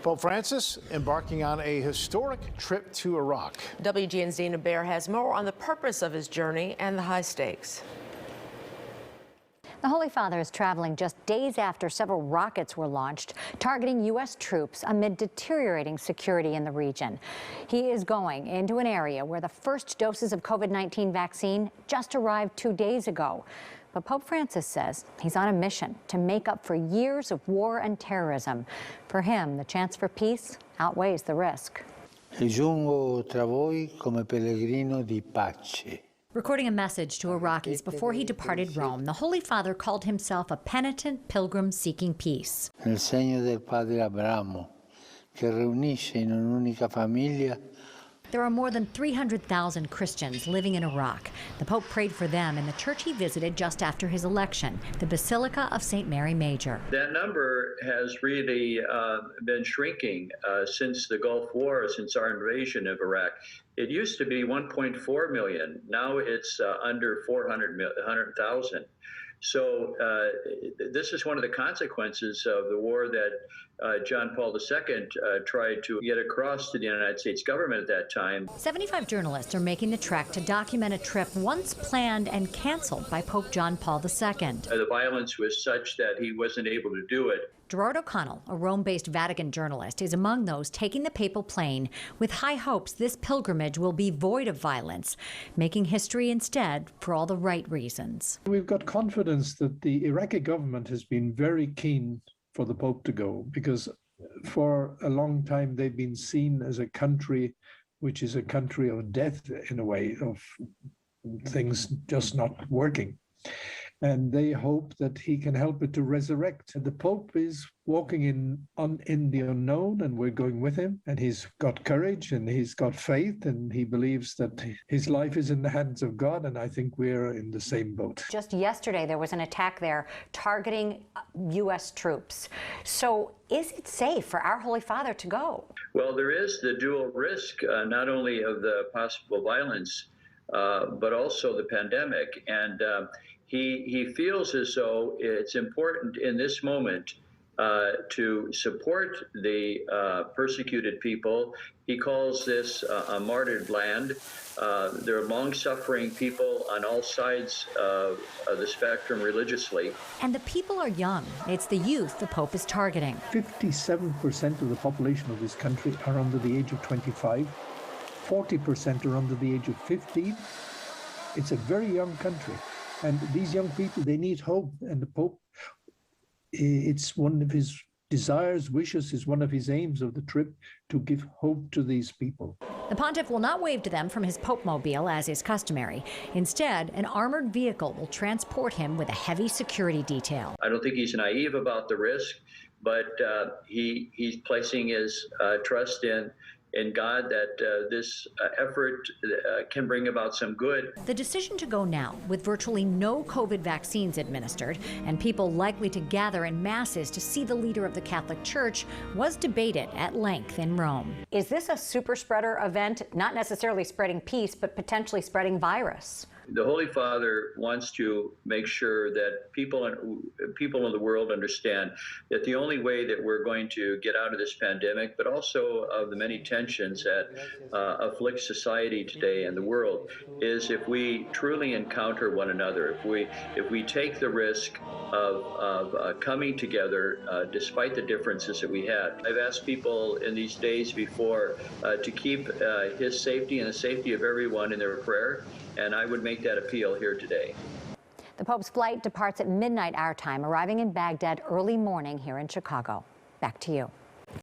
Pope Francis embarking on a historic trip to Iraq. WGN's Dina Bair has more on the purpose of his journey and the high stakes. The Holy Father is traveling just days after several rockets were launched, targeting U.S. troops amid deteriorating security in the region. He is going into an area where the first doses of COVID-19 vaccine just arrived 2 days ago. But Pope Francis says he's on a mission to make up for years of war and terrorism. For him, the chance for peace outweighs the risk. Giungo tra voi come pellegrino di pace. Recording a message to Iraqis before he departed Rome, the Holy Father called himself a penitent pilgrim seeking peace. Nel segno del padre Abramo, che riunisce in un'unica famiglia. There are more than 300,000 Christians living in Iraq. The Pope prayed for them in the church he visited just after his election, the Basilica of St. Mary Major. That number has really been shrinking since the Gulf War, since our invasion of Iraq. It used to be 1.4 million. Now it's under 100,000. So this is one of the consequences of the war that John Paul II tried to get across to the United States government at that time. 75 journalists are making the trek to document a trip once planned and canceled by Pope John Paul II. The violence was such that he wasn't able to do it. Gerard O'Connell, a Rome-based Vatican journalist, is among those taking the papal plane with high hopes this pilgrimage will be void of violence, making history instead for all the right reasons. We've got confidence that the Iraqi government has been very keen for the Pope to go, because for a long time they've been seen as a country which is a country of death, in a way, of things just not working. And they hope that he can help it to resurrect. The Pope is walking in the unknown, and we're going with him. And he's got courage and he's got faith, and he believes that his life is in the hands of God. And I think we're in the same boat. Just yesterday, there was an attack there targeting U.S. troops. So is it safe for our Holy Father to go? Well, there is the dual risk, not only of the possible violence, but also the pandemic. And he feels as though it's important in this moment to support the persecuted people. He calls this a martyred land. There are long-suffering people on all sides of the spectrum religiously. And the people are young. It's the youth the Pope is targeting. 57% of the population of this country are under the age of 25. 40% are under the age of 15. It's a very young country. And these young people, they need hope. And the Pope, it's one of his desires, wishes, is one of his aims of the trip, to give hope to these people. The pontiff will not wave to them from his Pope-mobile, as is customary. Instead, an armored vehicle will transport him with a heavy security detail. I don't think he's naive about the risk, but he's placing his trust in God that this effort can bring about some good. The decision to go now, with virtually no COVID vaccines administered and people likely to gather in masses to see the leader of the Catholic Church, was debated at length in Rome. Is this a super spreader event, not necessarily spreading peace, but potentially spreading virus? The Holy Father wants to make sure that people in the world understand that the only way that we're going to get out of this pandemic, but also of the many tensions that afflict society today and the world, is if we truly encounter one another, if we take the risk of coming together despite the differences that we had. I've asked people in these days before to keep his safety and the safety of everyone in their prayer, and I would make that appeal here today. The Pope's flight departs at midnight our time, arriving in Baghdad early morning here in Chicago. Back to you.